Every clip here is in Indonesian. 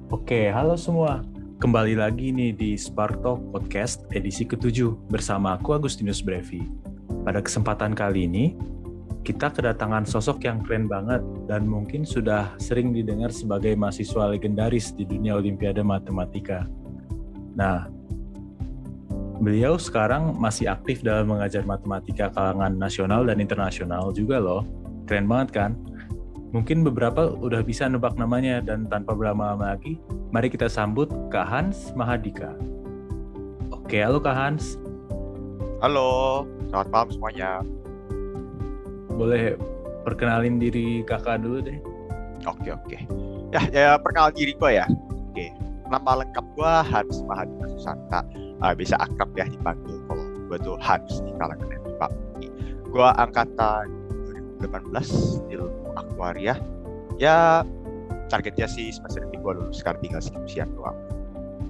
Oke, halo semua. Kembali lagi nih di Spark Talk Podcast edisi ke-7 bersama aku Agustinus Brevi. Pada kesempatan kali ini, kita kedatangan sosok yang keren banget dan mungkin sudah sering didengar sebagai mahasiswa legendaris di dunia Olimpiade Matematika. Nah, beliau sekarang masih aktif dalam mengajar matematika kalangan nasional dan internasional juga loh. Keren banget kan? Mungkin beberapa udah bisa nebak namanya dan tanpa berlama-lama lagi, mari kita sambut Kak Hans Mahadika. Oke, halo Kak Hans. Halo, selamat malam semuanya. Boleh perkenalin diri kakak dulu deh. Oke. Ya, perkenalan diri gue ya. Oke, nama lengkap gue Hans Mahadika Susanta. Bisa akrab ya dipanggil kalau gue tuh Hans di kalangan FIPA. Gue angkatan 2018 ilmu aktuaria. Ya, targetnya sih semester ini gue lulus, sekarang tinggal skripsian doang.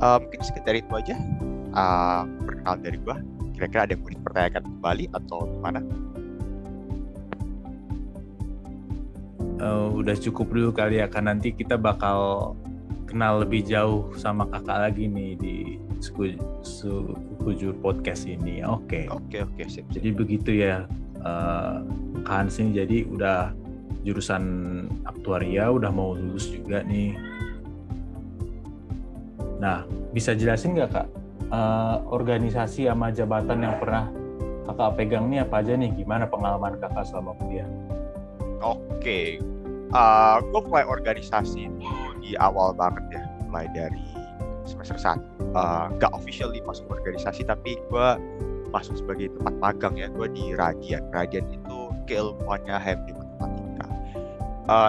Mungkin sekedar itu aja. Perkenalan dari gue. Kira-kira ada yang mau dipertanyakan kembali atau gimana? Udah cukup dulu kali ya, kan nanti kita bakal kenal lebih jauh sama kakak lagi nih di Sekujur Podcast ini. Oke. Oke, sip. Jadi begitu ya, Kak Hans ini jadi udah jurusan aktuaria, udah mau lulus juga nih. Nah, bisa jelasin nggak Kak, organisasi sama jabatan yang pernah kakak pegang nih apa aja nih? Gimana pengalaman kakak selama kuliah? Oke, gue mulai organisasi itu di awal banget ya, mulai dari semester 1. Gak officially masuk organisasi, tapi gue masuk sebagai tempat magang ya, gue di Radian. Radian itu keilmuannya HMD Matematika.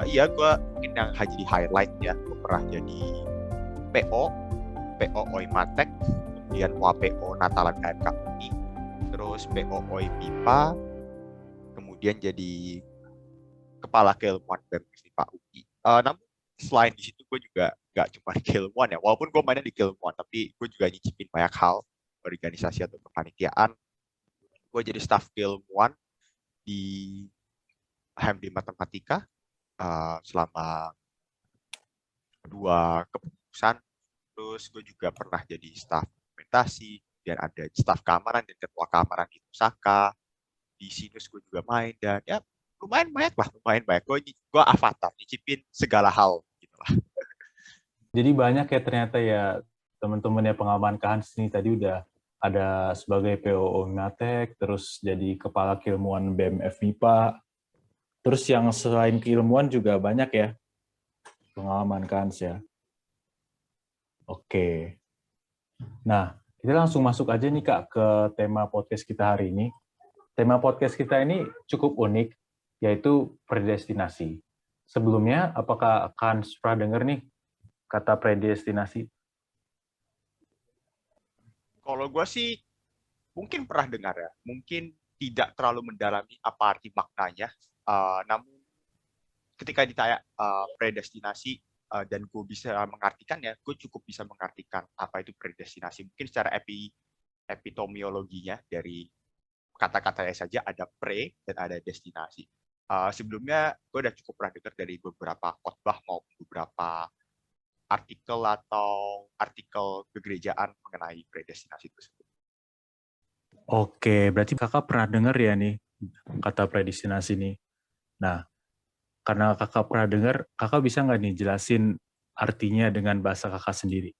Iya, gue mungkin yang jadi highlight ya, gue pernah jadi PO Oimatek, kemudian WPO Natalan KMKUI, terus PO MIPA, kemudian jadi kepala keilmuan BEM FIPA UI. Namun selain di situ gue juga nggak cuma di keilmuan ya, walaupun gue mainnya di keilmuan, tapi gue juga nyicipin banyak hal organisasi atau kepanitiaan. Gue jadi staf keilmuan di HMD Matematika selama 2 kepengurusan. Terus gue juga pernah jadi staf dokumentasi, dan ada staf keamanan dan ketua keamanan di Pusaka. Di Sinus gue juga main, dan ya lumayan banyak. Gue avatar, nyicipin segala hal gitu lah. Jadi banyak ya ternyata ya teman-teman ya pengalaman Kak Hans nih tadi udah ada sebagai PO Unatek, terus jadi kepala keilmuan BEM FMIPA, terus yang selain keilmuan juga banyak ya pengalaman Kak Hans ya. Oke. Nah, kita langsung masuk aja nih Kak ke tema podcast kita hari ini. Tema podcast kita ini cukup unik, yaitu predestinasi. Sebelumnya, apakah Kak Hans pernah dengar nih kata predestinasi? Kalau gue sih mungkin pernah dengar ya, mungkin tidak terlalu mendalami apa arti maknanya. Namun ketika ditanya predestinasi, dan gue bisa mengartikannya, gue cukup bisa mengartikan apa itu predestinasi. Mungkin secara epitomiologinya dari kata-katanya saja ada pre dan ada destinasi. Sebelumnya gue udah cukup pernah dengar dari beberapa khotbah maupun beberapa artikel kegerejaan mengenai predestinasi tersebut. Oke, berarti kakak pernah dengar ya nih kata predestinasi nih. Nah, karena kakak pernah dengar, kakak bisa nggak nih jelasin artinya dengan bahasa kakak sendiri?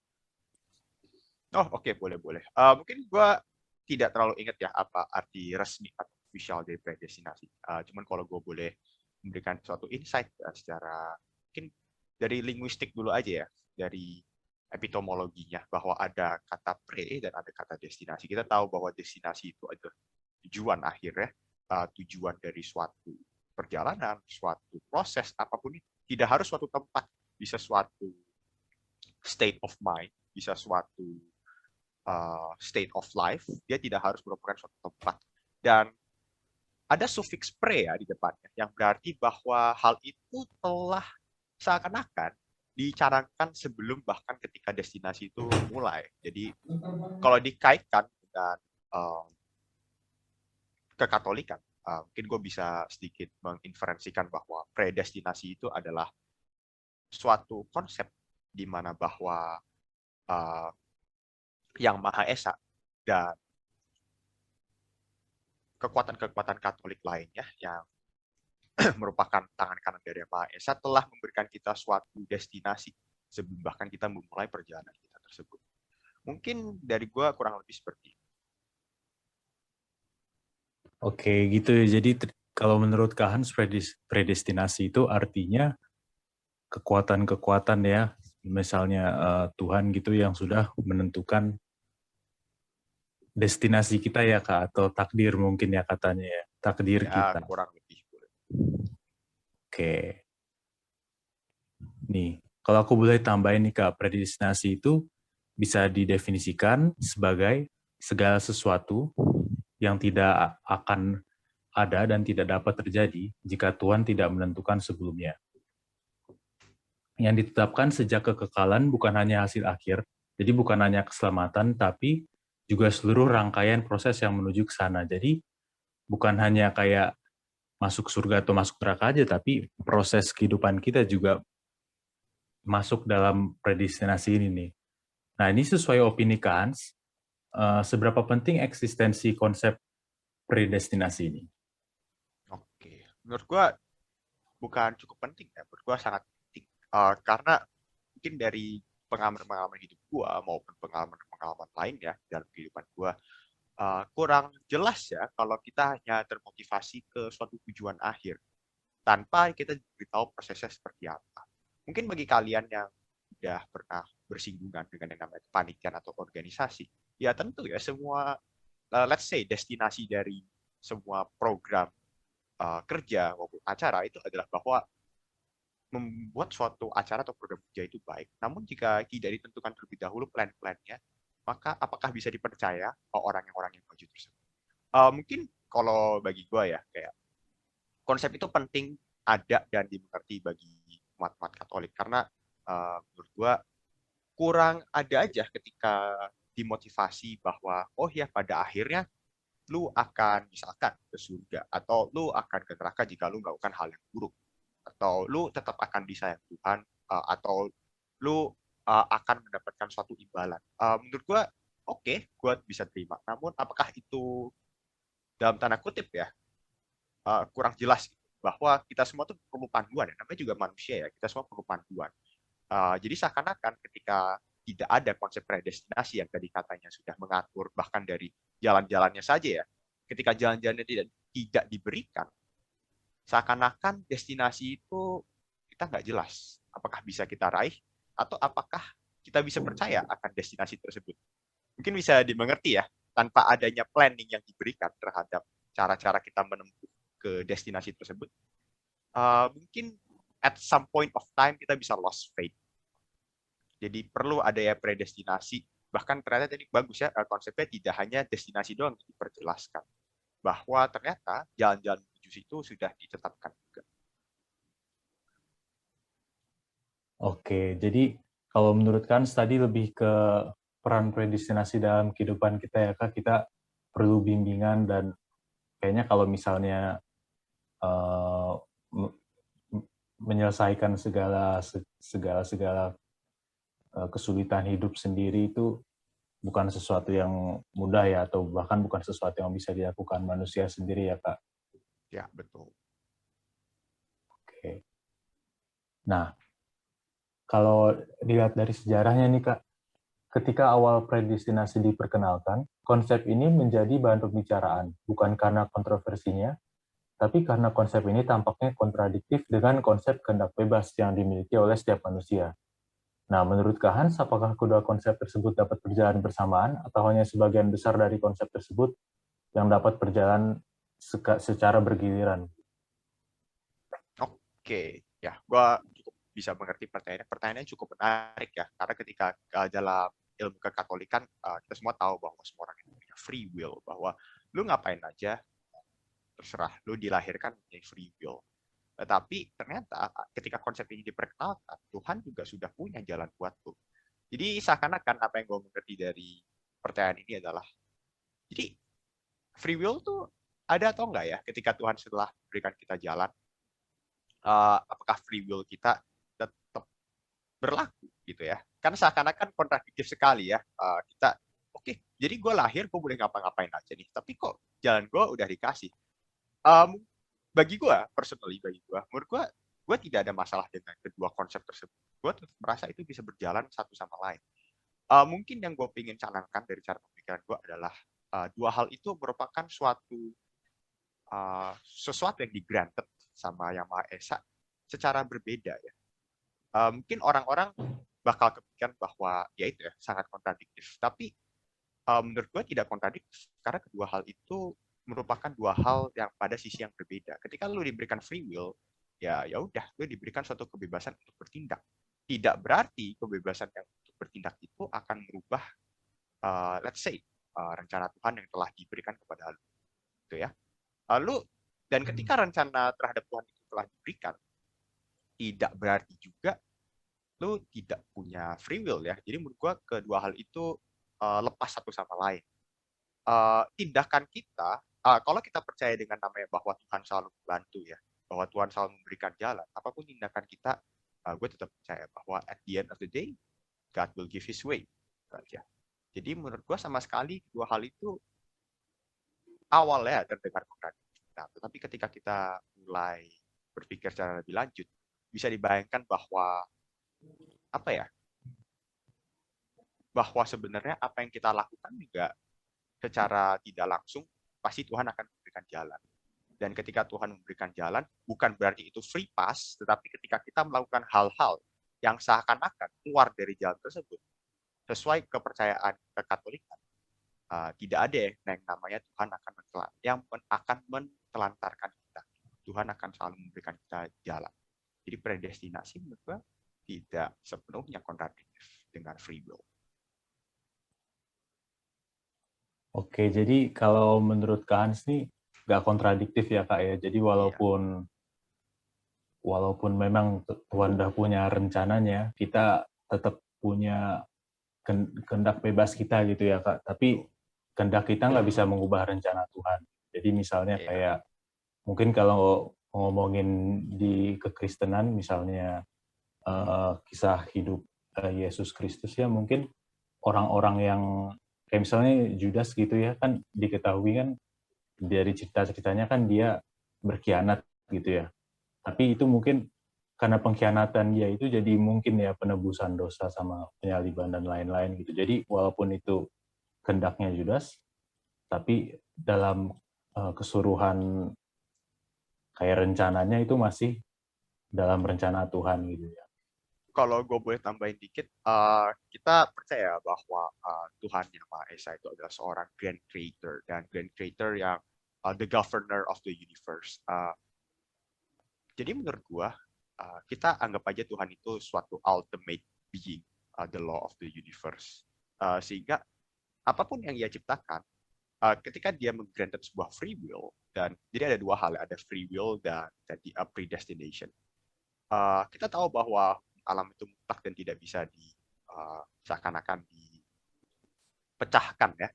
Oh, oke, boleh. Mungkin gue tidak terlalu ingat ya apa arti resmi atau official dari predestinasi. Cuman kalau gue boleh memberikan suatu insight secara mungkin dari linguistik dulu aja ya, dari epitomologinya, bahwa ada kata pre dan ada kata destinasi. Kita tahu bahwa destinasi itu adalah tujuan akhirnya, tujuan dari suatu perjalanan, suatu proses apapun itu. Tidak harus suatu tempat, bisa suatu state of mind, bisa suatu state of life. Dia tidak harus merupakan suatu tempat. Dan ada sufiks pre ya di depannya, yang berarti bahwa hal itu telah seakan-akan dicanangkan sebelum bahkan ketika destinasi itu mulai. Jadi kalau dikaitkan dengan kekatolikan, mungkin gue bisa sedikit menginferensikan bahwa predestinasi itu adalah suatu konsep di mana bahwa uh, Yang Maha Esa dan kekuatan-kekuatan Katolik lainnya yang merupakan tangan kanan dari Yang Maha Esa telah memberikan kita suatu destinasi sebelum bahkan kita memulai perjalanan kita tersebut. Mungkin dari gue kurang lebih seperti itu. Oke, gitu ya. Jadi kalau menurut Kak Hans, predestinasi itu artinya kekuatan-kekuatan ya, misalnya Tuhan gitu yang sudah menentukan destinasi kita ya Kak, atau takdir mungkin ya katanya ya, takdir Ya, kita. kurang lebih. Oke, nih kalau aku boleh tambahin nih Kak, predestinasi itu bisa didefinisikan sebagai segala sesuatu yang tidak akan ada dan tidak dapat terjadi jika Tuhan tidak menentukan sebelumnya. Yang ditetapkan sejak kekekalan bukan hanya hasil akhir, jadi bukan hanya keselamatan, tapi juga seluruh rangkaian proses yang menuju ke sana. Jadi bukan hanya kayak masuk surga atau masuk neraka aja, tapi proses kehidupan kita juga masuk dalam predestinasi ini nih. Nah, ini sesuai opini Kans, seberapa penting eksistensi konsep predestinasi ini? Oke, menurut gue bukan cukup penting ya, menurut gue sangat penting. Karena mungkin dari pengalaman-pengalaman hidup gue maupun pengalaman-pengalaman lain ya dalam kehidupan gue, kurang jelas ya kalau kita hanya termotivasi ke suatu tujuan akhir tanpa kita beritahu prosesnya seperti apa. Mungkin bagi kalian yang sudah pernah bersinggungan dengan yang namanya kepanitiaan atau organisasi, ya tentu ya semua, let's say destinasi dari semua program kerja maupun acara itu adalah bahwa membuat suatu acara atau program kerja itu baik. Namun jika tidak ditentukan terlebih dahulu plan-plannya, maka apakah bisa dipercaya orang yang maju tersebut? Mungkin kalau bagi gue ya, kayak konsep itu penting ada dan dimengerti bagi umat-umat Katolik karena menurut gue kurang ada aja ketika dimotivasi bahwa oh ya pada akhirnya lu akan misalkan ke surga atau lu akan ke neraka jika lu melakukan hal yang buruk atau lu tetap akan disayang Tuhan atau lu akan mendapatkan suatu imbalan. Menurut gue oke, gue bisa terima. Namun apakah itu dalam tanda kutip ya kurang jelas gitu, bahwa kita semua tuh perlu panduan ya, namanya juga manusia ya, kita semua perlu panduan. Jadi seakan-akan ketika tidak ada konsep predestinasi yang tadi katanya sudah mengatur bahkan dari jalan-jalannya saja ya, ketika jalan-jalannya tidak diberikan, seakan-akan destinasi itu kita nggak jelas apakah bisa kita raih atau apakah kita bisa percaya akan destinasi tersebut. Mungkin bisa dimengerti ya, tanpa adanya planning yang diberikan terhadap cara-cara kita menempuh ke destinasi tersebut, mungkin at some point of time kita bisa lost faith. Jadi perlu ada ya predestinasi. Bahkan ternyata tadi bagus ya konsepnya tidak hanya destinasi doang diperjelaskan. Bahwa ternyata jalan-jalan menuju situ sudah ditetapkan juga. Oke, jadi kalau menurut Kans tadi lebih ke peran predestinasi dalam kehidupan kita ya Kak, kita perlu bimbingan dan kayaknya kalau misalnya uh, menyelesaikan segala kesulitan hidup sendiri itu bukan sesuatu yang mudah ya, atau bahkan bukan sesuatu yang bisa dilakukan manusia sendiri ya Kak. Ya, betul. Oke. Nah, kalau dilihat dari sejarahnya nih Kak, ketika awal predestinasi diperkenalkan, konsep ini menjadi bahan pembicaraan, bukan karena kontroversinya, tapi karena konsep ini tampaknya kontradiktif dengan konsep kehendak bebas yang dimiliki oleh setiap manusia. Nah, menurut Kak Hans, apakah kedua konsep tersebut dapat berjalan bersamaan, atau hanya sebagian besar dari konsep tersebut yang dapat berjalan secara bergiliran? Oke, ya, gue cukup bisa mengerti pertanyaannya. Pertanyaannya cukup menarik ya, karena ketika dalam ilmu kekatolikan kita semua tahu bahwa semua orang itu punya free will, bahwa lu ngapain aja terserah, lu dilahirkan punya free will. Tetapi ternyata ketika konsep ini diperkenalkan, Tuhan juga sudah punya jalan buat lu. Jadi seakan-akan apa yang gue mengerti dari pertanyaan ini adalah, jadi free will tuh ada atau enggak ya ketika Tuhan setelah berikan kita jalan, apakah free will kita tetap berlaku gitu ya. Kan seakan-akan kontradiktif sekali ya. Kita oke, jadi gue lahir gue boleh ngapa-ngapain aja nih, tapi kok jalan gue udah dikasih. Um, bagi gue, personally bagi menurut gue tidak ada masalah dengan kedua konsep tersebut. Gue tetap merasa itu bisa berjalan satu sama lain. Mungkin yang gue ingin canangkan dari cara pemikiran gue adalah dua hal itu merupakan sesuatu yang di-granted sama Yang Maha Esa secara berbeda ya. Mungkin orang-orang bakal kepikiran bahwa ya itu ya sangat kontradiktif. Tapi menurut gue tidak kontradiktif karena kedua hal itu merupakan dua hal yang pada sisi yang berbeda. Ketika lu diberikan free will, ya udah, lu diberikan suatu kebebasan untuk bertindak. Tidak berarti kebebasan yang untuk bertindak itu akan merubah, let's say, rencana Tuhan yang telah diberikan kepada lu, gitu ya. Lalu dan ketika rencana terhadap Tuhan itu telah diberikan, tidak berarti juga lu tidak punya free will ya. Jadi menurut gue kedua hal itu lepas satu sama lain. Tindakan kita, kalau kita percaya dengan namanya bahwa Tuhan selalu membantu ya, bahwa Tuhan selalu memberikan jalan, apapun tindakan kita, gue tetap percaya bahwa at the end of the day, God will give His way. Aja. Jadi menurut gue sama sekali dua hal itu awalnya terdengar kontradiktif. Nah, tetapi ketika kita mulai berpikir secara lebih lanjut, bisa dibayangkan bahwa apa ya? Bahwa sebenarnya apa yang kita lakukan juga secara tidak langsung pasti Tuhan akan memberikan jalan. Dan ketika Tuhan memberikan jalan, bukan berarti itu free pass, tetapi ketika kita melakukan hal-hal yang seakan-akan keluar dari jalan tersebut, sesuai kepercayaan kekatolikan, tidak ada yang namanya Tuhan akan mentelantarkan kita. Tuhan akan selalu memberikan kita jalan. Jadi predestinasi menurut gue tidak sepenuhnya kontradiktif dengan free will. Oke, jadi kalau menurut Kak Hans nih nggak kontradiktif ya Kak ya. Jadi walaupun memang Tuhan udah punya rencananya, kita tetap punya kehendak bebas kita gitu ya Kak. Tapi kehendak kita nggak bisa mengubah rencana Tuhan. Jadi misalnya kayak mungkin kalau ngomongin di kekristenan misalnya kisah hidup Yesus Kristus ya, mungkin orang-orang yang kayak misalnya Judas gitu ya, kan diketahui kan dari cerita-ceritanya kan dia berkhianat gitu ya. Tapi itu mungkin karena pengkhianatan dia itu jadi mungkin ya penebusan dosa sama penyaliban dan lain-lain gitu. Jadi walaupun itu kehendaknya Judas, tapi dalam keseluruhan kayak rencananya itu masih dalam rencana Tuhan gitu ya. Kalau gue boleh tambahin dikit, kita percaya bahwa Tuhan Yang Maha Esa itu adalah seorang grand creator, dan grand creator yang the governor of the universe. Jadi menurut gue, kita anggap aja Tuhan itu suatu ultimate being, the law of the universe. Sehingga apapun yang ia ciptakan, ketika dia meng-granted sebuah free will, dan jadi ada dua hal, ada free will dan tadi predestination. Kita tahu bahwa alam itu mutlak dan tidak bisa seakan-akan dipecahkan ya.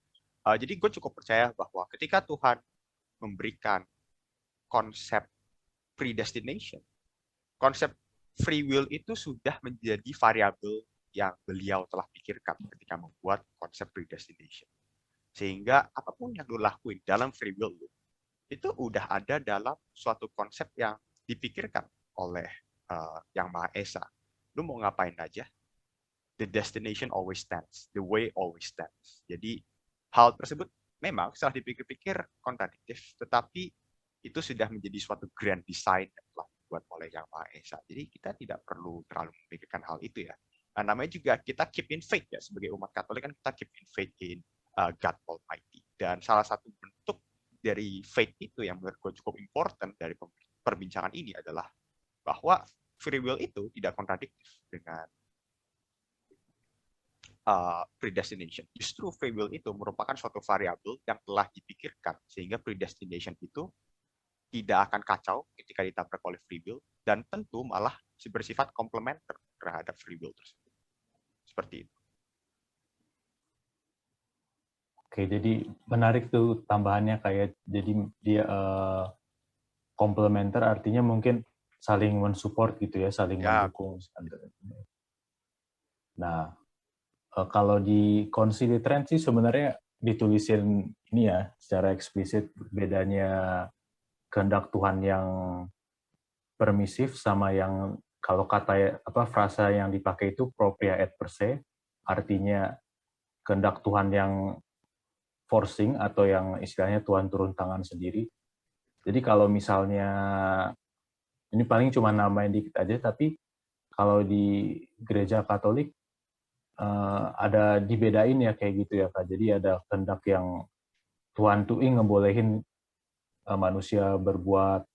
Jadi gue cukup percaya bahwa ketika Tuhan memberikan konsep predestination, konsep free will itu sudah menjadi variabel yang beliau telah pikirkan ketika membuat konsep predestination. Sehingga apapun yang lo lakuin dalam free will lo, itu udah ada dalam suatu konsep yang dipikirkan oleh Yang Maha Esa. Lu mau ngapain aja, the destination always stands, the way always stands. Jadi hal tersebut memang setelah dipikir-pikir kontradiktif, tetapi itu sudah menjadi suatu grand design yang telah dibuat oleh Yang Maha Esa. Jadi kita tidak perlu terlalu memikirkan hal itu ya. Nah, namanya juga kita keep in faith ya, sebagai umat Katolik kan kita keep in faith in God Almighty. Dan salah satu bentuk dari faith itu yang menurut gue cukup important dari perbincangan ini adalah bahwa free will itu tidak kontradiktif dengan predestination. Justru free will itu merupakan suatu variabel yang telah dipikirkan, sehingga predestination itu tidak akan kacau ketika ditabrak oleh free will, dan tentu malah bersifat komplementer terhadap free will tersebut. Seperti itu. Oke, jadi menarik tuh tambahannya kayak jadi dia komplementer, artinya mungkin saling mensupport gitu ya, saling mendukung. Nah, kalau di Concili Trent sih sebenarnya ditulisin ini ya secara eksplisit bedanya kehendak Tuhan yang permisif sama yang kalau kata frasa yang dipakai itu propria et per se, artinya kehendak Tuhan yang forcing atau yang istilahnya Tuhan turun tangan sendiri. Jadi kalau misalnya ini paling cuma namain dikit aja, tapi kalau di gereja Katolik ada dibedain ya kayak gitu ya Kak. Jadi ada kehendak yang Tuhan tuh ngebolehin manusia berbuat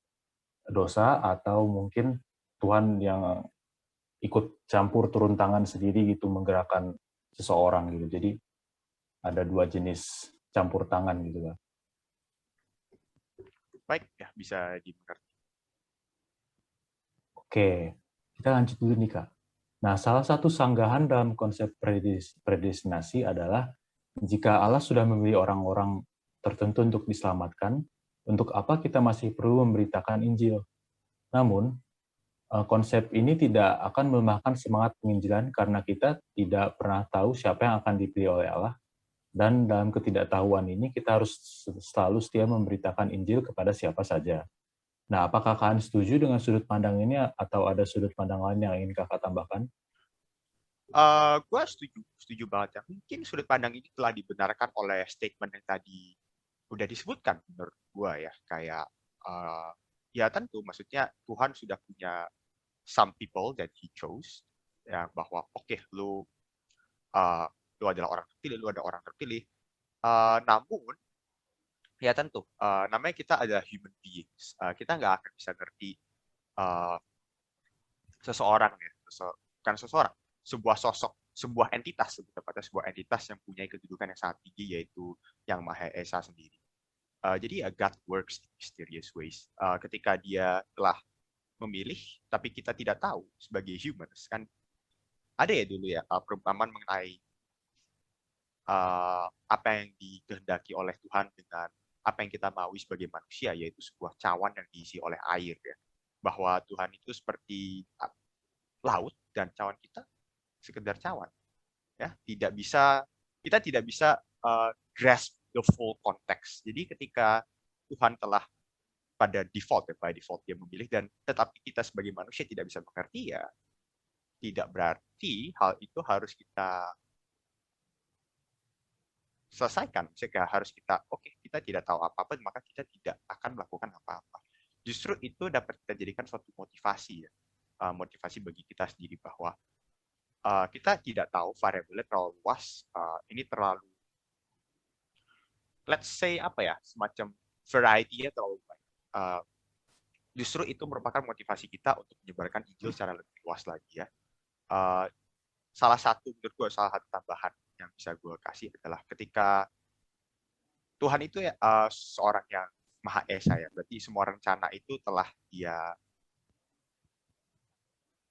dosa atau mungkin Tuhan yang ikut campur turun tangan sendiri gitu menggerakkan seseorang gitu. Jadi ada dua jenis campur tangan gitu kan. Baik, ya bisa dimengerti. Oke, kita lanjut dulu nih Kak. Nah, salah satu sanggahan dalam konsep predestinasi adalah jika Allah sudah memilih orang-orang tertentu untuk diselamatkan, untuk apa kita masih perlu memberitakan Injil? Namun, konsep ini tidak akan melemahkan semangat penginjilan karena kita tidak pernah tahu siapa yang akan dipilih oleh Allah, dan dalam ketidaktahuan ini kita harus selalu setia memberitakan Injil kepada siapa saja. Nah, apakah kalian setuju dengan sudut pandang ini atau ada sudut pandang lain yang ingin kakak tambahkan? Gue setuju banget ya. Mungkin sudut pandang ini telah dibenarkan oleh statement yang tadi udah disebutkan menurut gue ya. Kayak ya tentu maksudnya Tuhan sudah punya some people that he chose ya, bahwa oke, lu adalah orang terpilih, lu ada orang terpilih. Namun ya tentu namanya kita adalah human beings. Kita nggak akan bisa ngerti uh, seseorang ya, bukan seseorang, sebuah sosok, sebuah entitas, lebih tepatnya sebuah entitas yang punya kedudukan yang sangat tinggi, yaitu yang Maha Esa sendiri. Jadi ya God works in mysterious ways. Ketika dia telah memilih, tapi kita tidak tahu sebagai humans, kan ada ya dulu ya perumpamaan mengenai apa yang dikehendaki oleh Tuhan dengan apa yang kita mau sebagai manusia, yaitu sebuah cawan yang diisi oleh air ya. Bahwa Tuhan itu seperti laut dan cawan kita sekedar cawan ya, kita tidak bisa grasp the full context. Jadi ketika Tuhan telah pada default ya, by default dia memilih, dan tetapi kita sebagai manusia tidak bisa mengerti, ya tidak berarti hal itu harus kita selesaikan. Jika harus kita kita tidak tahu apa-apa, maka kita tidak akan melakukan apa-apa. Justru itu dapat kita jadikan suatu motivasi ya, motivasi bagi kita sendiri bahwa kita tidak tahu, variabelnya terlalu luas, ini terlalu, let's say apa ya, semacam variety-nya terlalu banyak. Justru itu merupakan motivasi kita untuk menyebarkan Injil secara lebih luas lagi ya. Salah satu tambahan yang bisa gue kasih adalah ketika Tuhan itu ya seorang yang Maha Esa ya, berarti semua rencana itu telah dia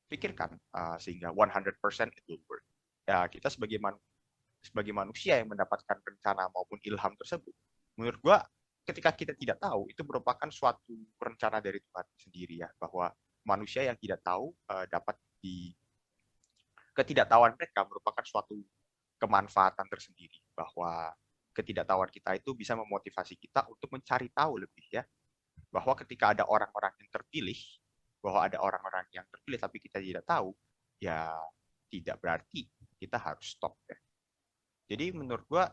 pikirkan sehingga 100% it will work. Ya, kita sebagai manusia yang mendapatkan rencana maupun ilham tersebut, menurut gua ketika kita tidak tahu, itu merupakan suatu rencana dari Tuhan sendiri ya, bahwa manusia yang tidak tahu dapat di ketidaktahuan mereka merupakan suatu kemanfaatan tersendiri, bahwa ketidaktahuan kita itu bisa memotivasi kita untuk mencari tahu lebih ya, bahwa ketika ada orang-orang yang terpilih, tapi kita tidak tahu, ya tidak berarti kita harus stop ya. Jadi menurut gua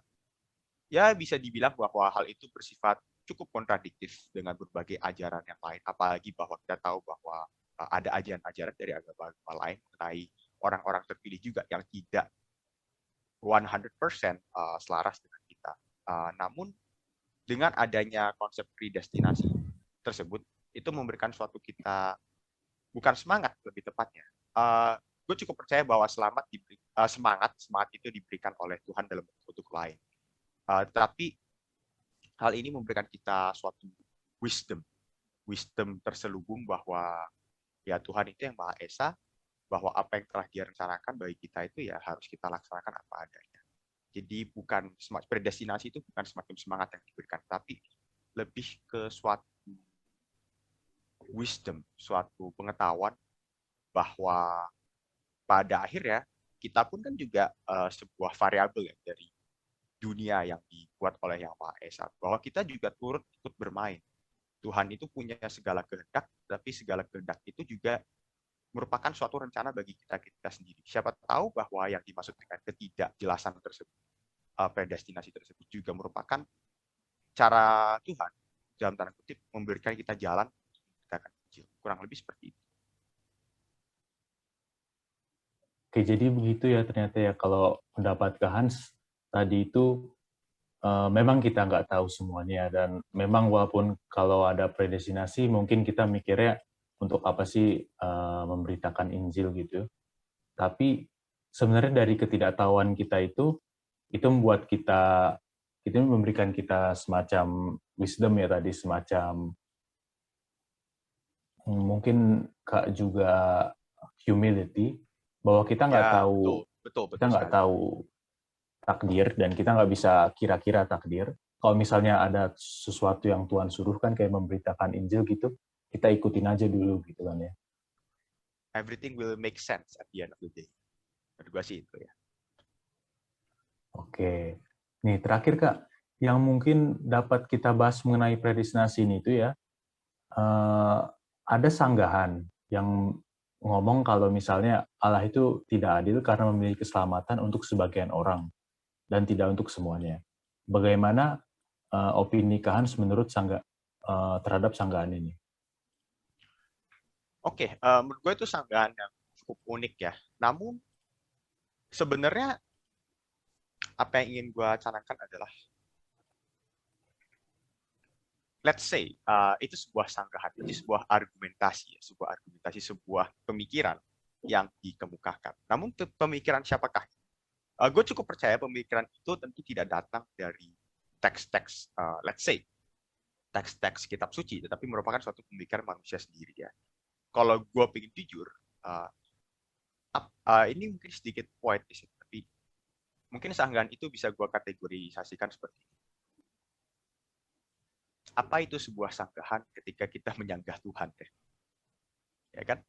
ya bisa dibilang bahwa hal itu bersifat cukup kontradiktif dengan berbagai ajaran yang lain, apalagi bahwa kita tahu bahwa ada ajaran-ajaran dari agama lain mengenai orang-orang terpilih juga yang tidak 100% selaras dengan kita. Namun dengan adanya konsep predestinasi tersebut, itu memberikan suatu kita, bukan semangat lebih tepatnya. Gue cukup percaya bahwa semangat itu diberikan oleh Tuhan dalam bentuk lain. Tapi hal ini memberikan kita suatu wisdom terselubung bahwa ya Tuhan itu yang Maha Esa, bahwa apa yang telah dia rencanakan bagi kita itu ya harus kita laksanakan apa adanya. Jadi bukan predestinasi itu bukan semacam semangat yang diberikan, tapi lebih ke suatu wisdom, suatu pengetahuan bahwa pada akhirnya kita pun kan juga sebuah variabel ya dari dunia yang dibuat oleh Yang Maha Esa, bahwa kita juga turut ikut bermain. Tuhan itu punya segala kehendak, tapi segala kehendak itu juga merupakan suatu rencana bagi kita sendiri. Siapa tahu bahwa yang dimaksud dengan ketidakjelasan tersebut, predestinasi tersebut juga merupakan cara Tuhan dalam tanda kutip memberikan kita jalan untuk memberitakan Injil. Kurang lebih seperti itu. Oke, jadi begitu ya ternyata ya kalau pendapat ke Hans tadi itu memang kita nggak tahu semuanya dan memang walaupun kalau ada predestinasi mungkin kita mikirnya untuk apa sih memberitakan Injil gitu. Tapi sebenarnya dari ketidaktahuan kita itu membuat kita itu memberikan kita semacam wisdom ya tadi, semacam mungkin Kak juga humility, bahwa kita nggak Ya, tahu kita betul nggak sekali. tahu takdir dan kita nggak bisa kira-kira takdir. Kalau misalnya ada sesuatu yang Tuhan suruh kan kayak memberitakan Injil gitu, kita ikutin aja dulu gitu kan ya. Everything will make sense at the end of the day. Menurut gue sih itu ya. Oke. Nih terakhir Kak, yang mungkin dapat kita bahas mengenai predestinasi ini itu ya, ada sanggahan yang ngomong kalau misalnya Allah itu tidak adil karena memilih keselamatan untuk sebagian orang dan tidak untuk semuanya. Bagaimana opini Kak Hans menurut terhadap sanggahan ini? Oke, menurut gue itu sanggahan yang cukup unik ya. Namun sebenarnya apa yang ingin gue canangkan adalah, let's say itu sebuah sanggahan, itu sebuah argumentasi, sebuah pemikiran yang dikemukakan. Namun pemikiran siapakah? Gue cukup percaya pemikiran itu tentu tidak datang dari teks-teks, let's say teks-teks kitab suci, tetapi merupakan suatu pemikiran manusia sendiri ya. Kalau gue pengen jujur, ini mungkin sedikit poetis, tapi mungkin sanggahan itu bisa gue kategorisasikan seperti ini. Apa itu sebuah sanggahan ketika kita menyanggah Tuhan? Ya kan?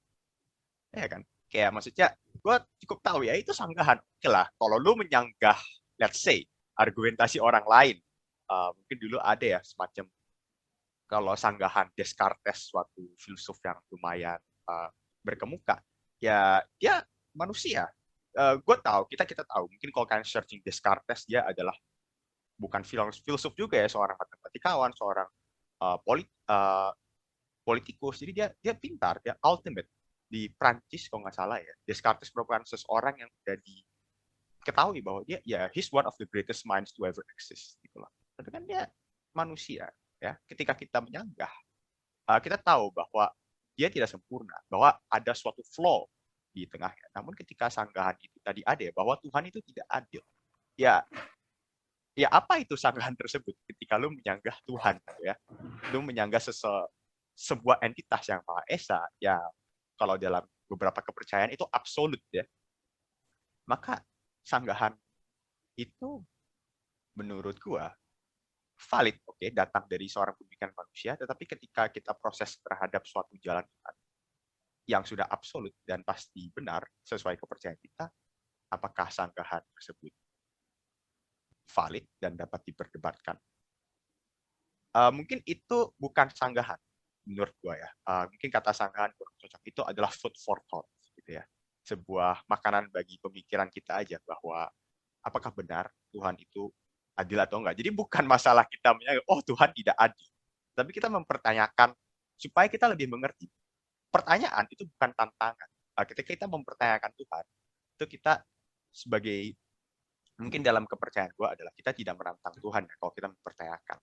Ya kan? Kayak maksudnya, gue cukup tahu ya, itu sanggahan. Oke lah, kalau lu menyanggah, let's say, argumentasi orang lain, mungkin dulu ada ya semacam, kalau sanggahan Descartes, suatu filsuf yang lumayan berkemuka, ya dia manusia. Gue tahu, kita tahu, mungkin kalau kalian searching Descartes, dia adalah bukan filsuf juga ya, seorang matematikawan, seorang politikus. Jadi dia pintar, dia ultimate di Prancis kalau nggak salah ya. Descartes merupakan seseorang yang sudah diketahui bahwa dia ya he's one of the greatest minds to ever exist gitu loh. Tapi kan dia manusia ya. Ketika kita menyanggah, kita tahu bahwa dia tidak sempurna, bahwa ada suatu flaw di tengahnya. Namun ketika sanggahan itu tadi ada ya, bahwa Tuhan itu tidak adil. Ya, ya apa itu sanggahan tersebut ketika lu menyanggah Tuhan gitu ya. Lu menyanggah sebuah entitas yang Maha Esa, ya kalau dalam beberapa kepercayaan itu absolut ya. Maka sanggahan itu menurut gua valid, oke, datang dari seorang pemikiran manusia, tetapi ketika kita proses terhadap suatu jalan Tuhan yang sudah absolut dan pasti benar sesuai kepercayaan kita, apakah sanggahan tersebut valid dan dapat diperdebatkan? Mungkin itu bukan sanggahan menurut gue ya. Mungkin kata sanggahan kurang cocok, itu adalah food for thought gitu ya. Sebuah makanan bagi pemikiran kita aja, bahwa apakah benar Tuhan itu adil atau enggak. Jadi bukan masalah kita menyangka, oh Tuhan tidak adil. Tapi kita mempertanyakan supaya kita lebih mengerti. Pertanyaan itu bukan tantangan. Ketika kita mempertanyakan Tuhan, itu kita sebagai, mungkin dalam kepercayaan gue adalah kita tidak menantang Tuhan ya, kalau kita mempertanyakan.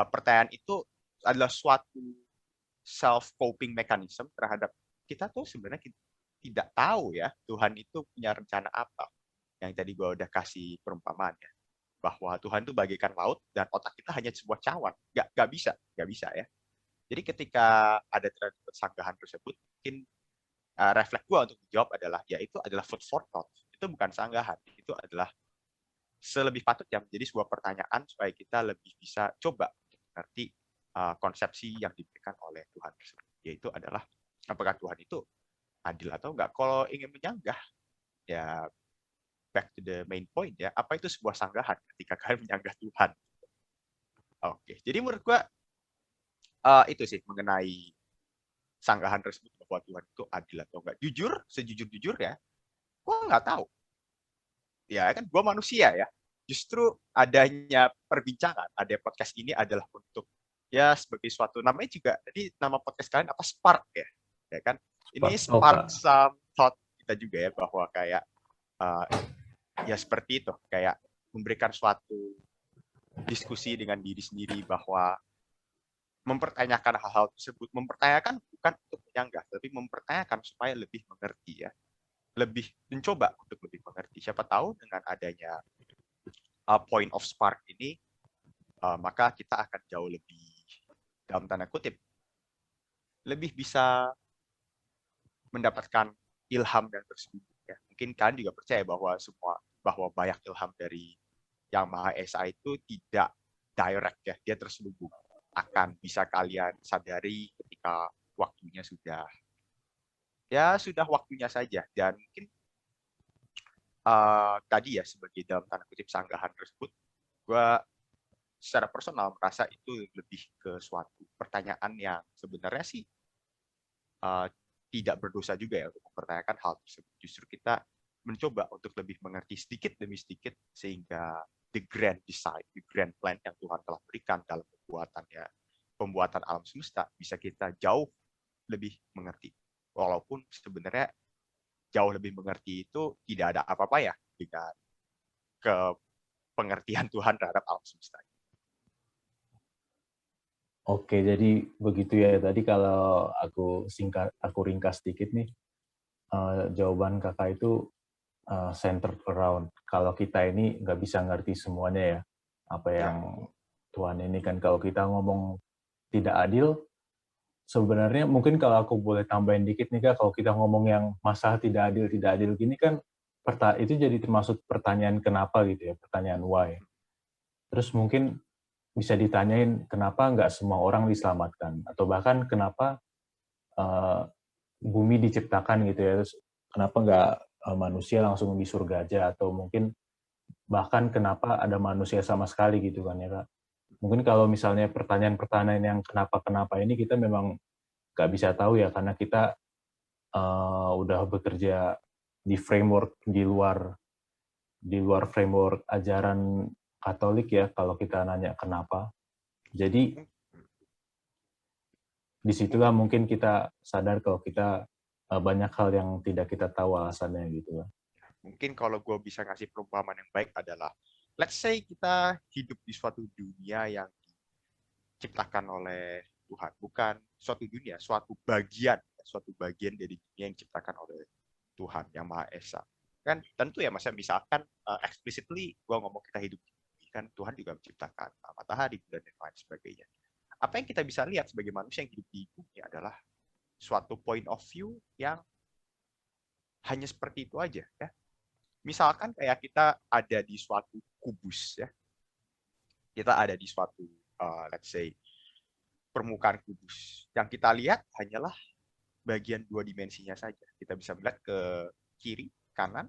Pertanyaan itu adalah suatu self-coping mechanism terhadap kita tuh sebenarnya tidak tahu ya Tuhan itu punya rencana apa. Yang tadi gue udah kasih perumpamaan ya, bahwa Tuhan itu bagaikan laut dan otak kita hanya sebuah cawan. Gak bisa ya. Jadi ketika ada sanggahan tersebut, mungkin refleks gue untuk menjawab adalah, ya itu adalah food for thought. Itu bukan sanggahan, itu adalah selebih patut yang menjadi sebuah pertanyaan supaya kita lebih bisa coba mengerti konsepsi yang diberikan oleh Tuhan tersebut, yaitu adalah apakah Tuhan itu adil atau enggak. Kalau ingin menyanggah, ya back to the main point ya, apa itu sebuah sanggahan ketika kalian menyanggah Tuhan? Oke, jadi menurut gua itu sih mengenai sanggahan tersebut bahwa Tuhan itu adil atau enggak. Jujur, sejujur-jujur ya, gua nggak tahu. Ya kan, gua manusia ya. Justru adanya perbincangan, ada podcast ini adalah untuk ya sebagai suatu, namanya juga, jadi nama podcast kalian apa, Spark ya kan? Ini spark Pak. some thought kita juga ya, bahwa kayak ya seperti itu, kayak memberikan suatu diskusi dengan diri sendiri bahwa mempertanyakan hal-hal tersebut, mempertanyakan bukan untuk menyanggah, tapi mempertanyakan supaya lebih mengerti ya, lebih mencoba untuk lebih mengerti. Siapa tahu dengan adanya point of spark ini, maka kita akan jauh lebih, dalam tanda kutip, lebih bisa mendapatkan ilham dan tersembunyi. Ya. Mungkin kalian juga percaya bahwa banyak ilham dari Yang Maha Esa itu tidak direct ya, dia terselubung. Akan bisa kalian sadari ketika waktunya sudah waktunya saja. Dan mungkin tadi ya, sebagai dalam tanda kutip sanggahan tersebut, gue secara personal merasa itu lebih ke suatu pertanyaan yang sebenarnya sih tidak berdosa juga ya untuk mempertanyakan hal tersebut. Justru kita mencoba untuk lebih mengerti sedikit demi sedikit, sehingga the grand design, the grand plan yang Tuhan telah berikan dalam pembuatan alam semesta bisa kita jauh lebih mengerti. Walaupun sebenarnya jauh lebih mengerti itu tidak ada apa-apa ya dengan ke pengertian Tuhan terhadap alam semesta. Oke, jadi begitu ya. Tadi kalau aku ringkas sedikit nih, jawaban kakak itu centered around kalau kita ini nggak bisa ngerti semuanya ya, apa yang Tuhan ini kan. Kalau kita ngomong tidak adil, sebenarnya mungkin kalau aku boleh tambahin dikit nih Kak, kalau kita ngomong yang masalah tidak adil gini kan, itu jadi termasuk pertanyaan kenapa gitu ya, pertanyaan why. Terus mungkin bisa ditanyain kenapa nggak semua orang diselamatkan, atau bahkan kenapa bumi diciptakan gitu ya, terus kenapa nggak manusia langsung di surga aja, atau mungkin bahkan kenapa ada manusia sama sekali gitu kan ya Kak. Mungkin kalau misalnya pertanyaan-pertanyaan yang kenapa-kenapa ini kita memang nggak bisa tahu ya, karena kita udah bekerja di framework di luar framework ajaran Katolik ya, kalau kita nanya kenapa. Jadi disitulah mungkin kita sadar kalau kita banyak hal yang tidak kita tahu alasannya gitu. Mungkin kalau gue bisa ngasih perumpamaan yang baik adalah, let's say kita hidup di suatu dunia yang diciptakan oleh Tuhan, bukan suatu dunia, suatu bagian dari dunia yang diciptakan oleh Tuhan yang Maha Esa. Kan tentu ya, misalkan explicitly gue ngomong kita hidup di bumi, kan Tuhan juga menciptakan matahari, bulan, dan lain sebagainya. Apa yang kita bisa lihat sebagai manusia yang hidup di bumi adalah suatu point of view yang hanya seperti itu aja ya. Misalkan kayak kita ada di suatu kubus ya, kita ada di suatu let's say permukaan kubus, yang kita lihat hanyalah bagian 2 dimensinya saja. Kita bisa melihat ke kiri, kanan,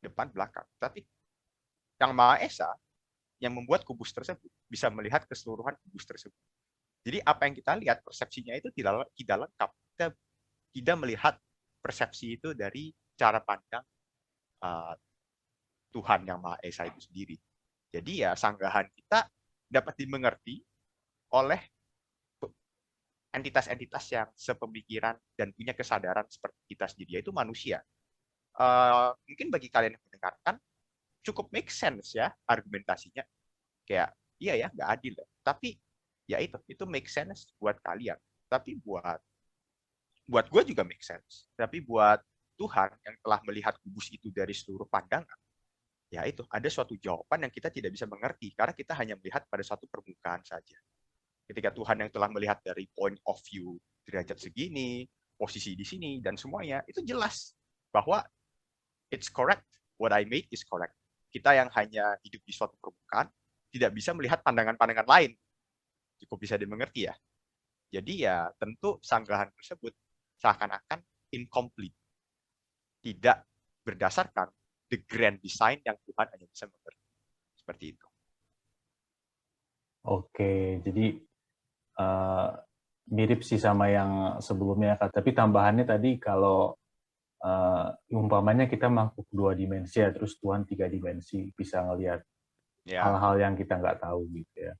depan, belakang. Tapi yang Maha Esa yang membuat kubus tersebut bisa melihat keseluruhan kubus tersebut. Jadi apa yang kita lihat, persepsinya itu tidak lengkap. Kita tidak melihat persepsi itu dari cara pandang Tuhan yang Maha Esa itu sendiri. Jadi ya sanggahan kita dapat dimengerti oleh entitas-entitas yang sepemikiran dan punya kesadaran seperti kita sendiri, yaitu manusia. Mungkin bagi kalian yang mendengarkan, cukup make sense ya argumentasinya. Kayak, iya ya, nggak adil. Tapi ya itu make sense buat kalian. Tapi buat gue juga make sense. Tapi buat Tuhan yang telah melihat kubus itu dari seluruh pandangan, ya itu ada suatu jawaban yang kita tidak bisa mengerti karena kita hanya melihat pada satu permukaan saja. Ketika Tuhan yang telah melihat dari point of view derajat segini, posisi di sini, dan semuanya, itu jelas bahwa it's correct, what I made is correct. Kita yang hanya hidup di suatu permukaan tidak bisa melihat pandangan-pandangan lain. Cukup bisa dimengerti ya. Jadi ya tentu sanggahan tersebut seakan-akan incomplete. Tidak berdasarkan the grand design yang Tuhan hanya bisa mengerti. Seperti itu. Oke, jadi eh, mirip sih sama yang sebelumnya, Kak. Tapi tambahannya tadi kalau umpamanya kita makhluk 2 dimensi ya, terus Tuhan 3 dimensi, bisa ngelihat Ya, hal-hal yang kita nggak tahu gitu ya.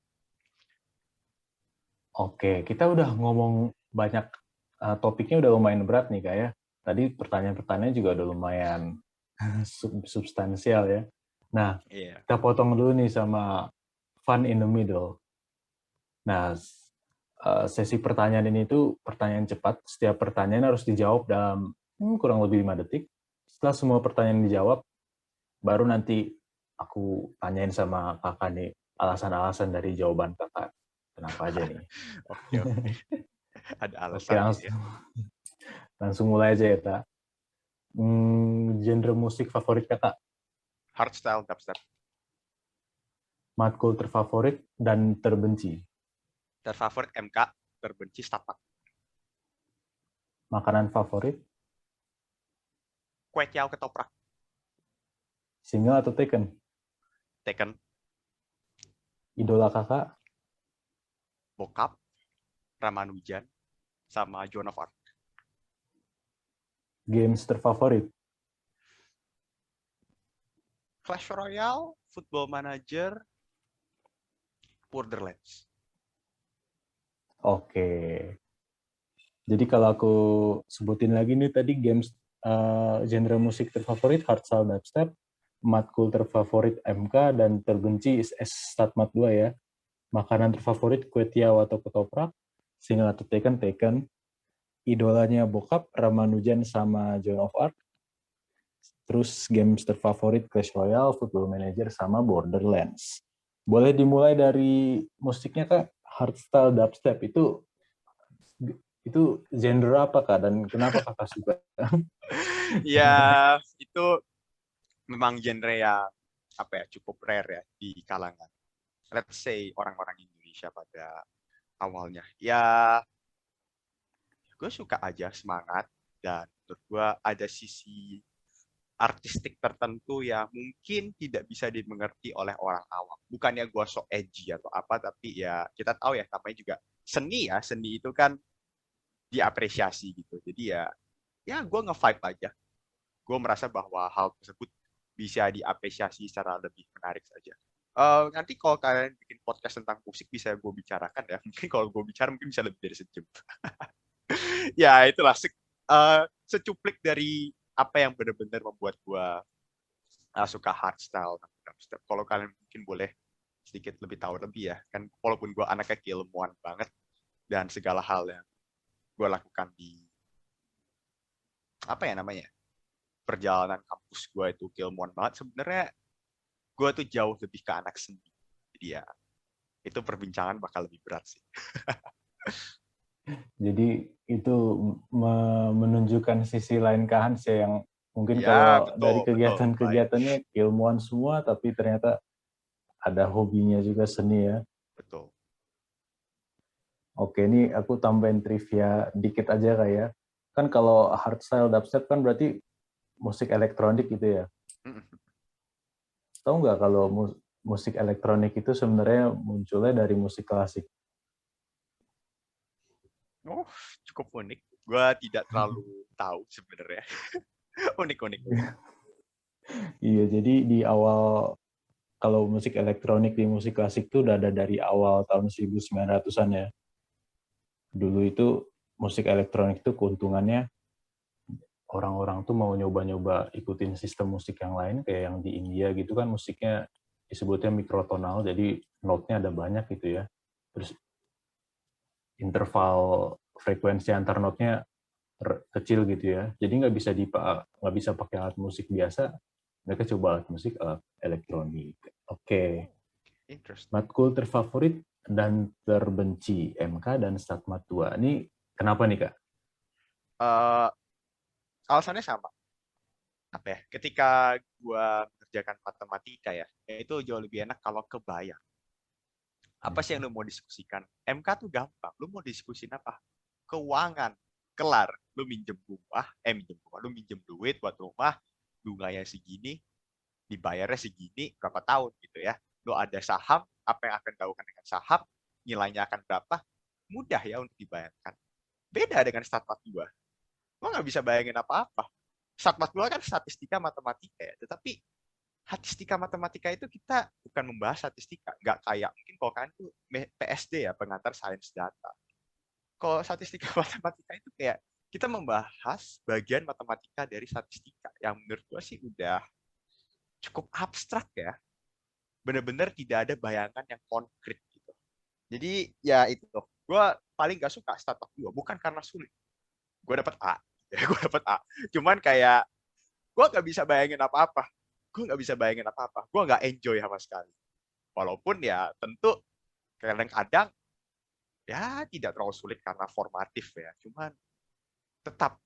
Oke, kita udah ngomong banyak, topiknya udah lumayan berat nih Kak ya. Tadi pertanyaan-pertanyaan juga udah lumayan substansial ya. Nah, iya. kita potong dulu nih sama fun in the middle. Nah, sesi pertanyaan ini tuh pertanyaan cepat. Setiap pertanyaan harus dijawab dalam kurang lebih 5 detik. Setelah semua pertanyaan dijawab, baru nanti aku tanyain sama kakak nih alasan-alasan dari jawaban kakak. Kenapa aja nih? Oke, oke. Ada Oke, alasannya ya. langsung mulai aja ya, Kak. Genre musik favorit kakak? Hardstyle dubstep. Matkul terfavorit dan terbenci? Terfavorit MK, terbenci Stapak. Makanan favorit? Kue tiaw ketoprak. Single atau Taken? Taken, Idola kakak? Bokap, Ramanujan, sama Joan of Arc. Games terfavorit? Clash Royale, Football Manager, Borderlands. Oke. Jadi kalau aku sebutin lagi nih tadi games, genre musik terfavorit hardstyle dubstep, matkul terfavorit MK, dan terbenci Statmat 2 ya. Makanan terfavorit kue tiaw atau ketoprak, single atau Taken, Taken. Idolanya bokap, Ramanujan sama Joan of Arc. Terus games terfavorit Clash Royale, Football Manager, sama Borderlands. Boleh dimulai dari musiknya Kak? Hardstyle dubstep itu genre apa Kak, dan kenapa Kakak suka? Ya, itu memang genre yang cukup rare ya di kalangan, let's say, orang-orang Indonesia pada awalnya. Ya, gue suka aja semangat, dan menurut gue ada sisi artistik tertentu yang mungkin tidak bisa dimengerti oleh orang awam. Bukannya gue sok edgy atau apa, tapi ya kita tahu ya, namanya juga seni ya. Seni itu kan diapresiasi gitu. Jadi ya gue nge-vibe aja. Gue merasa bahwa hal tersebut bisa diapresiasi secara lebih menarik saja. Nanti kalau kalian bikin podcast tentang musik bisa gue bicarakan ya. Mungkin kalau gue bicara mungkin bisa lebih dari sejam. Ya itulah secuplik dari apa yang benar-benar membuat gue suka hardstyle. Kalau kalian mungkin boleh sedikit lebih tahu lebih ya, kan walaupun gue anaknya keilmuan banget, dan segala hal yang gue lakukan di apa ya namanya, perjalanan kampus gue itu keilmuan banget, sebenarnya gue tuh jauh lebih ke anak seni. Jadi ya itu perbincangan bakal lebih berat sih. Jadi itu menunjukkan sisi lain Kak Hans ya, yang mungkin Ya, kalau dari betul, betul. Baik, kegiatannya keilmuan semua, tapi ternyata ada hobinya juga seni ya. betul. Oke, ini aku tambahin trivia dikit aja Kak ya. Kan kalau hardstyle dubstep kan berarti musik elektronik gitu ya. Tahu nggak kalau musik elektronik itu sebenarnya munculnya dari musik klasik? Oh, cukup unik. Gue tidak terlalu tahu sebenarnya. Unik-unik. Iya, jadi di awal, kalau musik elektronik di musik klasik itu udah ada dari awal tahun 1900-an ya. Dulu itu musik elektronik itu keuntungannya orang-orang tuh mau nyoba-nyoba ikutin sistem musik yang lain, kayak yang di India gitu kan musiknya disebutnya mikrotonal, jadi note-nya ada banyak gitu ya. Terus interval frekuensi antar note-nya kecil gitu ya. Jadi nggak bisa pakai alat musik biasa, mereka coba alat musik elektronik. Oke. Oh, interesting. Matkul terfavorit dan terbenci MK dan Statmat 2. Ini kenapa nih Kak? Eh, Alasannya sama. Apa ya? Ketika gue mengerjakan matematika ya itu jauh lebih enak kalau kebayang. Apa sih yang lu mau diskusikan? MK tuh gampang. Lu mau diskusin apa? Keuangan. Kelar. Lu minjem rumah, lu minjem duit buat rumah, bunganya segini. dibayarnya segini berapa tahun gitu ya. Lo ada saham, apa yang akan dilakukan dengan saham, nilainya akan berapa, mudah ya untuk dibayarkan. Beda dengan Statmat 2. Lo nggak bisa bayangin apa-apa. Statmat 2 kan statistika matematika ya, tetapi statistika matematika itu kita bukan membahas statistika, nggak kayak mungkin kalau kan itu PSD ya, pengantar sains data. Kalau statistika matematika itu kayak kita membahas bagian matematika dari statistika yang menurut gue sih udah cukup abstrak ya. Benar-benar tidak ada bayangan yang konkret gitu. Jadi ya itu tuh. Gue paling gak suka Statpak 2, bukan karena sulit. Gue dapat A. Ya, gue dapat A. Cuman kayak gue gak bisa bayangin apa-apa. Gue gak bisa bayangin apa-apa. Gue gak enjoy sama sekali. Walaupun ya tentu kadang-kadang ya tidak terlalu sulit karena formatif ya. Cuman tetap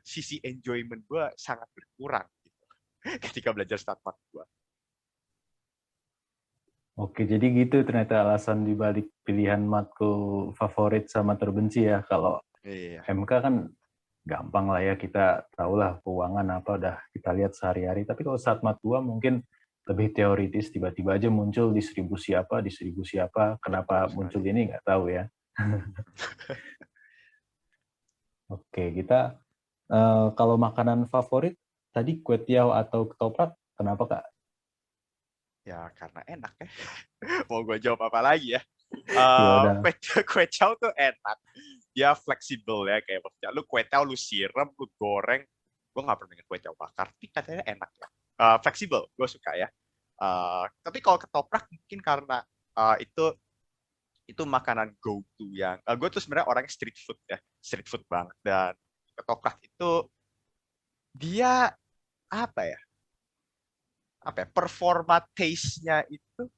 sisi enjoyment gue sangat berkurang gitu, ketika belajar Statpak 2. Oke, jadi gitu ternyata alasan dibalik pilihan matkul favorit sama terbenci ya. Kalau Iya. MK kan gampang lah ya, kita tahulah keuangan apa udah kita lihat sehari-hari. Tapi kalau Statmat 2 mungkin lebih teoritis, tiba-tiba aja muncul distribusi apa, kenapa Betul sekali. muncul ini nggak tahu ya. Oke, kita kalau makanan favorit tadi kue tiaw atau ketoprak, kenapa Kak? Ya karena enak ya. Mau gue jawab apa lagi ya? Ya udah. Kue tiaw tuh enak. Dia fleksibel ya, kayak maksudnya lu kue tiaw lu siram, lu goreng. Gue nggak pernah dengan kue tiaw bakar, tapi katanya enak ya. Fleksibel, gue suka ya. Tapi kalau ketoprak mungkin karena itu makanan go to yang gue tuh sebenarnya orang street food ya, street food banget. Dan ketoprak itu dia apa ya? Performa taste-nya itu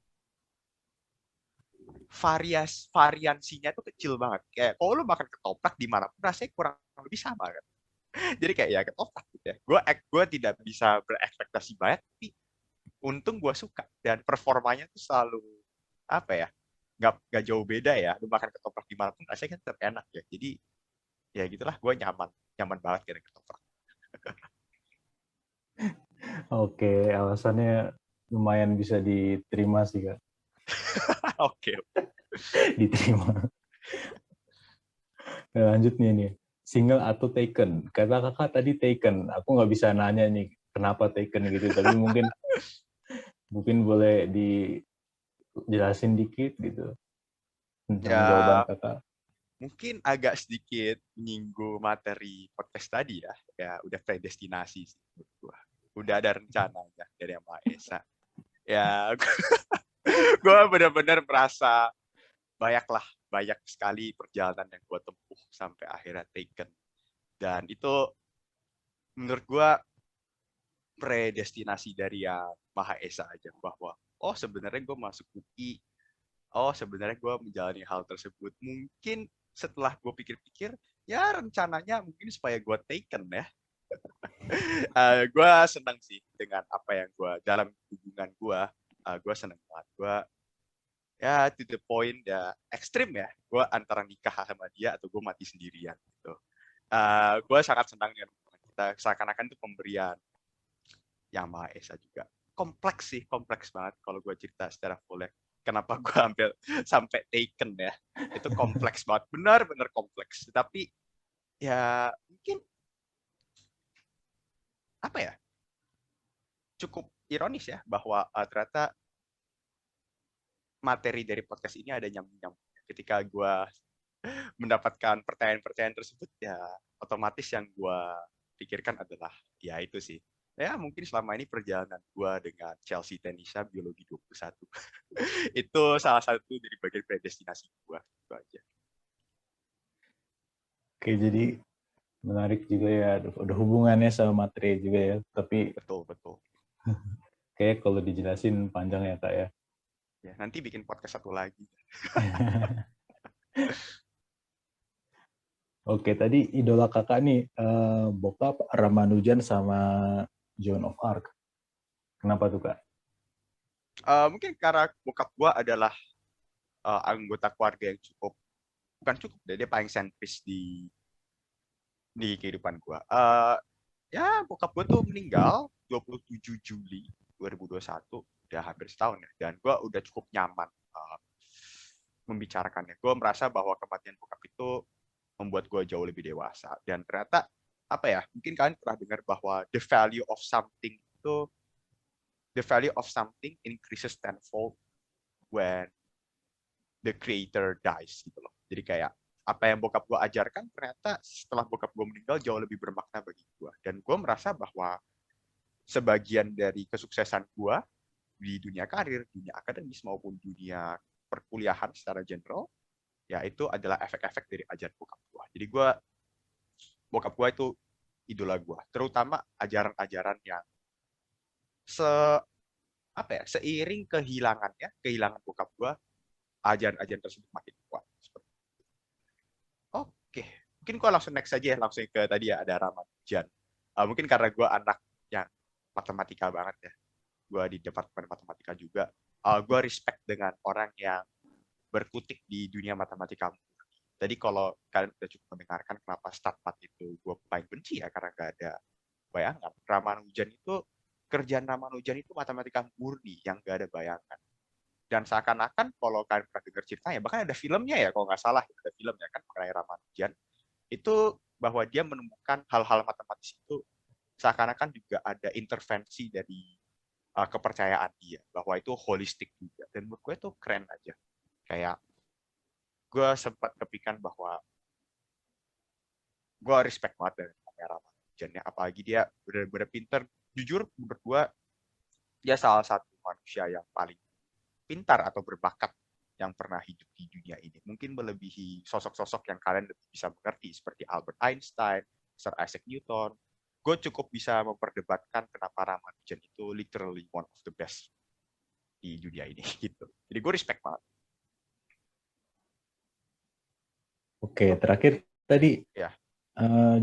variansinya itu kecil banget. Kayak kalau lu makan ketoprak dimanapun rasanya kurang lebih sama kan. Jadi kayak ya ketoprak gitu ya. Gue tidak bisa berekspektasi banyak, tapi untung gue suka dan performanya tuh selalu apa ya, nggak jauh beda ya. Lu makan ketoprak dimanapun rasanya kan tetap enak ya. Jadi ya gitulah, gue nyaman nyaman banget dengan ketoprak. Oke, alasannya lumayan bisa diterima sih Kak. Oke. Diterima. Nah, lanjut nih. Single atau Taken? Kata kakak tadi Taken. Aku nggak bisa nanya nih kenapa Taken gitu, tapi mungkin boleh dijelasin dikit gitu tentang jawaban Ya kakak. mungkin agak sedikit menyinggung materi podcast tadi ya. Ya udah predestinasi sih menurut gua. Udah ada rencananya dari Yang Maha Esa. Ya gue benar-benar merasa banyak sekali perjalanan yang gue tempuh sampai akhirnya Taken. Dan itu menurut gue predestinasi dari Yang Maha Esa aja, bahwa oh sebenarnya gue masuk UI, oh sebenarnya gue menjalani hal tersebut. Mungkin setelah gue pikir-pikir, ya rencananya mungkin supaya gue Taken ya. Gue senang sih dengan apa yang gue dalam hubungan gue senang banget. Gue ya to the point ya ekstrim ya. Gue antara nikah sama dia atau gue mati sendirian gitu. Gue sangat senang dengan hubungan kita. Seakan-akan itu pemberian Yang Maha Esa juga. Kompleks banget kalau gue cerita secara full ya. Kenapa gue ambil sampai Taken ya. Itu kompleks banget, benar-benar kompleks. Tapi ya mungkin apa ya, cukup ironis ya bahwa ternyata materi dari podcast ini ada nyambung-nyambung. Ketika gue mendapatkan pertanyaan-pertanyaan tersebut, ya otomatis yang gue pikirkan adalah ya itu sih. Ya mungkin selama ini perjalanan gue dengan Chelsea Tenisa Biologi 21 itu salah satu dari bagian predestinasi gue. Itu aja. Oke, jadi menarik juga ya. Ada hubungannya sama materi juga ya. Tapi Betul. kayak kalau dijelasin panjang ya Kak ya. Ya, nanti bikin podcast satu lagi. Oke, tadi idola kakak nih, bokap Ramanujan sama Joan of Arc. Kenapa tuh Kak? Mungkin karena bokap gue adalah anggota keluarga yang bukan cukup, dia paling sentris di kehidupan gue. Ya bokap gue tuh meninggal 27 Juli 2021, udah hampir setahun ya, dan gue udah cukup nyaman membicarakannya. Gue merasa bahwa kematian bokap itu membuat gue jauh lebih dewasa, dan ternyata apa ya, mungkin kalian pernah dengar bahwa the value of something increases tenfold when the creator dies gitu loh. Jadi kayak apa yang bokap gue ajarkan ternyata setelah bokap gue meninggal jauh lebih bermakna bagi gue, dan gue merasa bahwa sebagian dari kesuksesan gue di dunia karir, dunia akademis maupun dunia perkuliahan secara general, ya itu adalah efek-efek dari ajaran bokap gue. Jadi bokap gue itu idola gue, terutama ajaran-ajaran yang seiring kehilangan bokap gue, ajaran-ajaran tersebut makin kuat. Oke, mungkin gue langsung next saja ya, langsung ke tadi ya, ada Ramanujan. Mungkin karena gue anak yang matematika banget ya, gue di departemen matematika juga, gue respect dengan orang yang berkutik di dunia matematika. Jadi kalau kalian udah cukup mendengarkan kenapa StatMat itu gue paling benci ya, karena gak ada bayangan. Kerjaan Ramanujan itu matematika murni yang gak ada bayangan. Dan seakan-akan kalau kalian pernah dengar ceritanya, bahkan ada filmnya ya, kalau nggak salah ada filmnya kan mengenai Ramanujan, itu bahwa dia menemukan hal-hal matematis itu seakan-akan juga ada intervensi dari kepercayaan dia, bahwa itu holistik juga. Dan menurut gue itu keren aja. Kayak gue sempat kepikiran bahwa gue respect banget dengan Ramanujan ya, apalagi dia benar-benar pinter. Jujur menurut gue dia salah satu manusia yang paling pintar atau berbakat yang pernah hidup di dunia ini. Mungkin melebihi sosok-sosok yang kalian lebih bisa mengerti, seperti Albert Einstein, Sir Isaac Newton. Gue cukup bisa memperdebatkan kenapa Ramanujan itu literally one of the best di dunia ini gitu. Jadi gue respect banget. Oke, terakhir tadi Ya.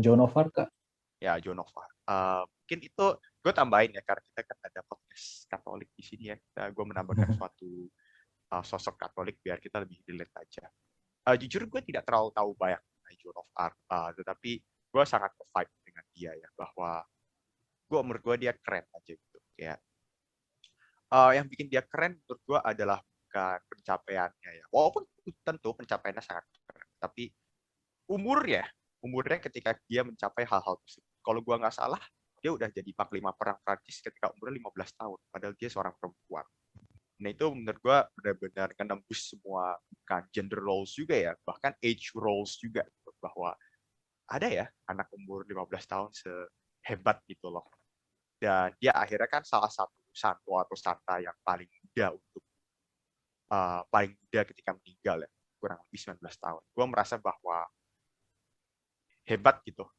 Joan of Arc, Kak. Ya, Joan of Arc. Mungkin itu gue tambahin ya, karena kita kan ada podcast Katolik di sini ya. Gue menambahkan suatu sosok Katolik biar kita lebih relate aja. Jujur gue tidak terlalu tahu banyak mengenai Joan of Arc, tetapi gue sangat vibe dengan dia ya, bahwa menurut gue dia keren aja gitu. Kayak yang bikin dia keren menurut gue adalah bukan pencapaiannya ya, walaupun tentu pencapaiannya sangat keren, tapi umurnya ketika dia mencapai hal-hal tersebut. Kalau gue nggak salah, dia udah jadi panglima perang Prancis ketika umurnya 15 tahun, padahal dia seorang perempuan. Nah itu menurut gue benar-benar menembus semua, bukan gender roles juga ya, bahkan age roles juga, bahwa ada ya anak umur 15 tahun sehebat gitu loh. Dan dia akhirnya kan salah satu santo atau santa yang paling muda ketika meninggal ya, kurang lebih 19 tahun. Gue merasa bahwa hebat gitu.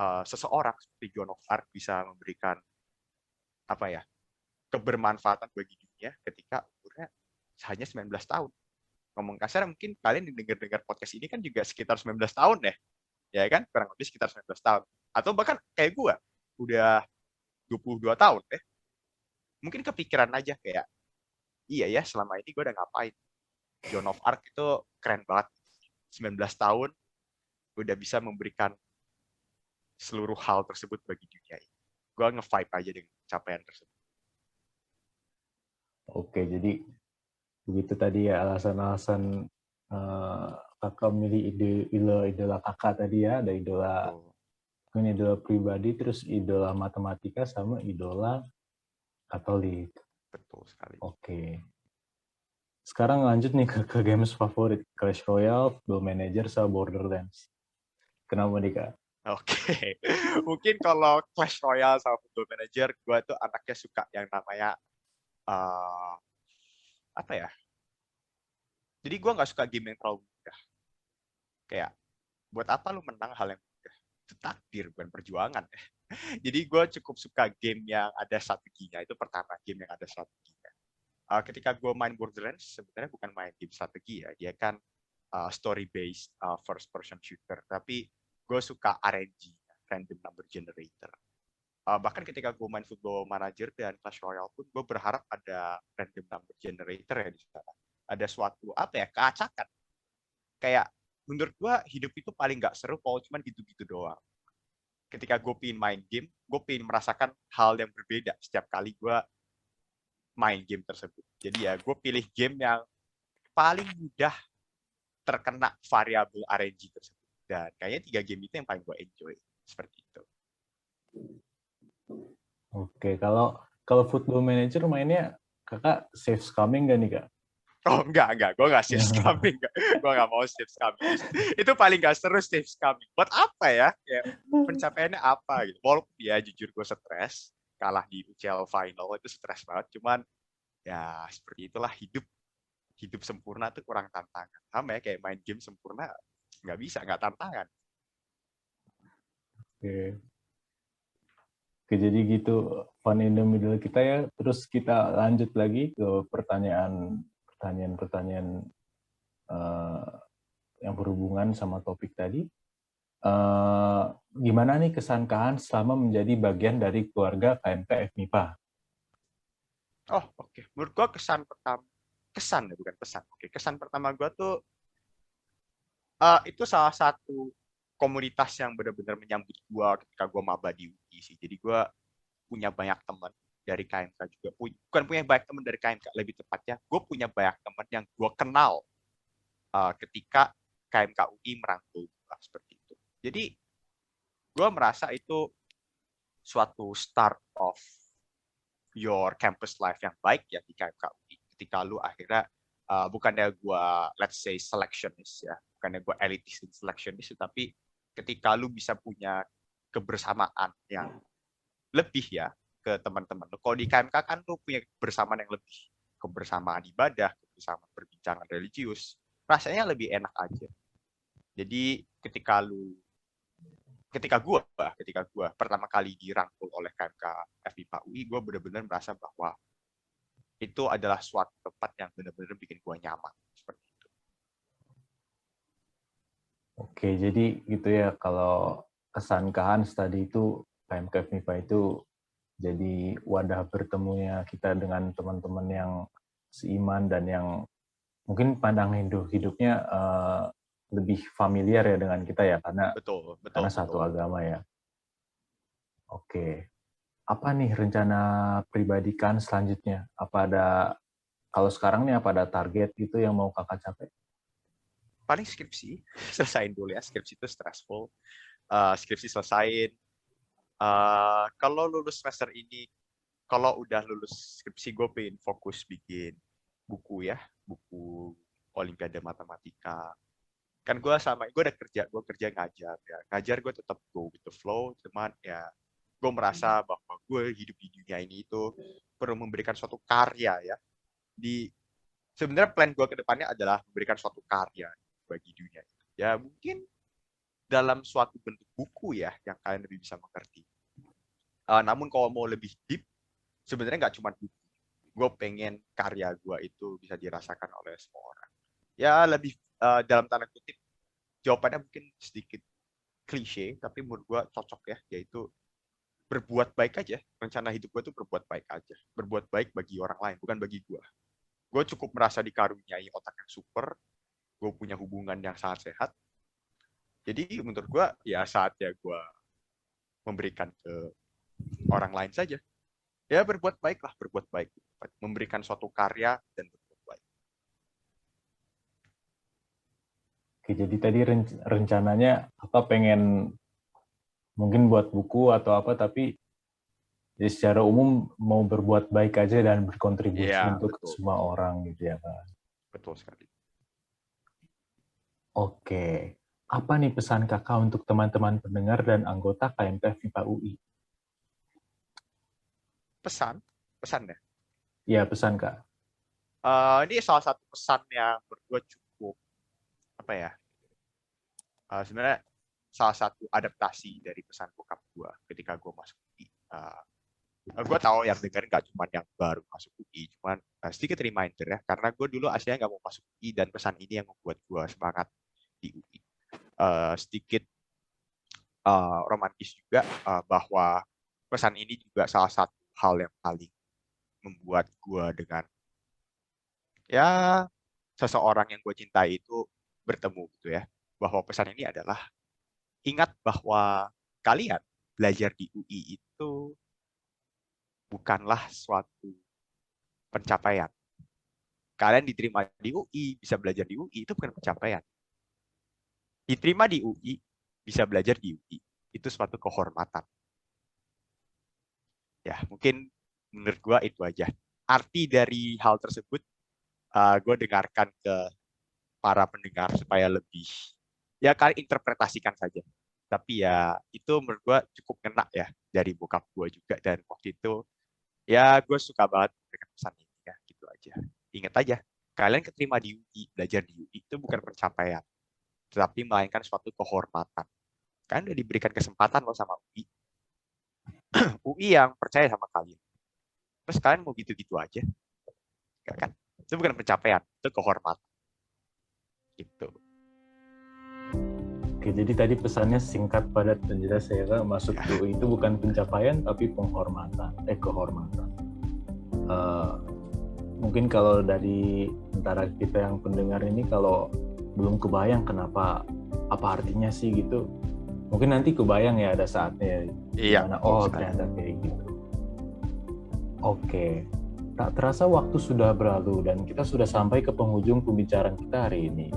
Seseorang seperti Joan of Arc bisa memberikan kebermanfaatan bagi dunia ketika umurnya hanya 19 tahun. Ngomong kasar, mungkin kalian dengar podcast ini kan juga sekitar 19 tahun ya. Ya kan? Kurang lebih sekitar 19 tahun. Atau bahkan kayak gue, udah 22 tahun ya. Mungkin kepikiran aja kayak, iya ya selama ini gue udah ngapain. Joan of Arc itu keren banget. 19 tahun udah bisa memberikan seluruh hal tersebut bagi dunia ini. Gue nge-vibe aja dengan capaian tersebut. Oke, jadi begitu tadi ya alasan-alasan kakak milih idola kakak tadi ya, ada idola pribadi, terus idola matematika, sama idola Katolik. Betul sekali. Oke. Sekarang lanjut nih ke games favorit, Clash Royale, Football Manager, sama Borderlands. Kenapa nih, Kak? Oke. Mungkin kalau Clash Royale sama Football Manager, gue tuh anaknya suka yang namanya jadi gue nggak suka game yang terlalu mudah. Kayak buat apa lu menang hal yang mudah? Itu takdir, bukan perjuangan. Jadi gue cukup suka game yang ada strateginya. Itu pertama, game yang ada strateginya. Ketika gue main Borderlands, sebenarnya bukan main game strategi ya. Dia kan story based first person shooter. Tapi gue suka RNG, random number generator. Bahkan ketika gue main Football Manager dan Clash Royale pun, gue berharap ada random number generator ya di sana. Ada suatu keacakan. Kayak menurut gue hidup itu paling nggak seru kalau cuma gitu-gitu doang. Ketika gue pengen main game, gue pengen merasakan hal yang berbeda setiap kali gue main game tersebut. Jadi ya gue pilih game yang paling mudah terkena variabel RNG tersebut. Dan kayaknya 3 game itu yang paling gue enjoy. Seperti itu. Oke, kalau Football Manager mainnya kakak save scumming nggak nih kak? Oh enggak, gue nggak save scumming, gue nggak mau save scumming. Itu paling nggak seru save scumming. Buat apa ya? Kayak pencapaiannya apa gitu. Walaupun ya jujur gue stres, kalah di UCL final itu stres banget. Cuman ya seperti itulah hidup. Hidup sempurna tuh kurang tantangan. Sama ya kayak main game sempurna nggak bisa, nggak tantangan. Oke. Oke, jadi gitu fun in the middle kita ya. Terus kita lanjut lagi ke pertanyaan-pertanyaan eh, yang berhubungan sama topik tadi. Gimana nih kesan Kaan selama menjadi bagian dari keluarga KMK FMIPA? Oh oke. Menurut gue kesan ya bukan pesan. Oke, kesan pertama gue tuh itu salah satu komunitas yang benar-benar menyambut gue ketika gue maba di UI sih. Jadi gue punya banyak teman dari KMK juga. Bukan punya banyak teman dari KMK, lebih tepatnya gue punya banyak teman yang gue kenal ketika KMK UI merangkul gue seperti itu. Jadi gue merasa itu suatu start of your campus life yang baik ya di KMK UI. Ketika lu akhirnya bukannya gue let's say selectionist ya, bukannya gue elitis dan selectionist, tapi ketika lu bisa punya kebersamaan yang lebih ya ke teman-teman lu. Kalau di KMK kan lu punya kebersamaan yang lebih, kebersamaan ibadah, kebersamaan perbincangan religius, rasanya lebih enak aja. Jadi ketika gue pertama kali dirangkul oleh KMK FIPA UI, gue benar-benar merasa bahwa itu adalah suatu tempat yang benar-benar bikin gue nyaman seperti itu. Oke, jadi gitu ya, kalau kesan Kaan tadi itu KMK FMIPA itu jadi wadah bertemunya kita dengan teman-teman yang seiman dan yang mungkin pandang hidupnya lebih familiar ya dengan kita ya, karena satu Betul. agama ya. Oke, apa nih rencana pribadi kan selanjutnya? Kalau sekarang nih apa ada target gitu yang mau kakak capai? Paling skripsi, selesain dulu ya. Skripsi itu stressful. Skripsi selesain. Kalau lulus semester ini, kalau udah lulus skripsi, gue pengen fokus bikin buku ya, buku Olimpiade Matematika. Kan gue gue kerja ngajar ya. Ngajar gue tetap go with the flow, cuman ya gue merasa bahwa gue hidup di dunia ini itu perlu memberikan suatu karya ya. Sebenarnya plan gue ke depannya adalah memberikan suatu karya bagi dunia. Ya mungkin dalam suatu bentuk buku ya, yang kalian lebih bisa mengerti. Namun kalau mau lebih deep, sebenarnya nggak cuma buku. Gue pengen karya gue itu bisa dirasakan oleh semua orang. Ya lebih dalam tanda kutip, jawabannya mungkin sedikit klise, tapi menurut gue cocok ya, yaitu berbuat baik aja. Rencana hidup gue tuh berbuat baik aja. Berbuat baik bagi orang lain, bukan bagi gue. Gue cukup merasa dikaruniai otak yang super, gue punya hubungan yang sangat sehat. Jadi menurut gue ya saatnya gue memberikan ke orang lain saja. Ya berbuat baik lah, berbuat baik. Memberikan suatu karya dan berbuat baik. Oke, jadi tadi rencananya apa pengen mungkin buat buku atau apa, tapi jadi secara umum mau berbuat baik aja dan berkontribusi Iya, untuk betul. semua orang gitu ya Pak. Betul sekali. Oke, apa nih pesan kakak untuk teman-teman pendengar dan anggota KMK FIPA UI? Pesan ya. Ya, pesan kak. Ini salah satu pesan yang menurut gue cukup apa ya? Sebenarnya salah satu adaptasi dari pesan bokap gue ketika gue masuk UI. Gue tahu yang dengerin gak cuma yang baru masuk UI, cuman sedikit reminder ya, karena gue dulu aslinya nggak mau masuk UI dan pesan ini yang membuat gue semangat di UI. Sedikit romantis juga bahwa pesan ini juga salah satu hal yang paling membuat gue dengan ya seseorang yang gue cintai itu bertemu gitu ya, bahwa pesan ini adalah ingat bahwa kalian belajar di UI itu bukanlah suatu pencapaian. Kalian diterima di UI, bisa belajar di UI, itu bukan pencapaian. Diterima di UI, bisa belajar di UI, itu suatu kehormatan. Ya, mungkin menurut gue itu aja. Arti dari hal tersebut, gue dengarkan ke para pendengar supaya lebih, ya kalian interpretasikan saja. Tapi ya itu menurut gue cukup kena ya dari bokap gue juga, dan waktu itu ya gue suka banget memberikan pesan ini ya, gitu aja. Ingat aja, kalian keterima di UI, belajar di UI itu bukan pencapaian, tetapi melainkan suatu kehormatan. Kalian udah diberikan kesempatan loh sama UI. UI yang percaya sama kalian. Terus kalian mau gitu-gitu aja? Enggak kan? Itu bukan pencapaian, itu kehormatan. Gitu. Oke, jadi tadi pesannya singkat, padat, dan jelas ya Kak. Masuk UI itu bukan pencapaian, tapi kehormatan. Mungkin kalau dari antara kita yang pendengar ini, kalau belum kebayang kenapa, apa artinya sih gitu, mungkin nanti kebayang ya ada saatnya. Iya. Gimana, oh ternyata kayak gitu. Oke, tak terasa waktu sudah berlalu dan kita sudah sampai ke penghujung pembicaraan kita hari ini.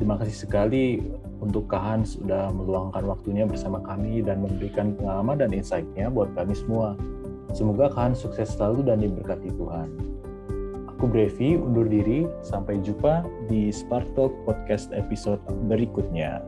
Terima kasih sekali untuk Kak Hans sudah meluangkan waktunya bersama kami dan memberikan pengalaman dan insight-nya buat kami semua. Semoga Kak Hans sukses selalu dan diberkati Tuhan. Aku Brevi undur diri, sampai jumpa di Spark Talk Podcast episode berikutnya.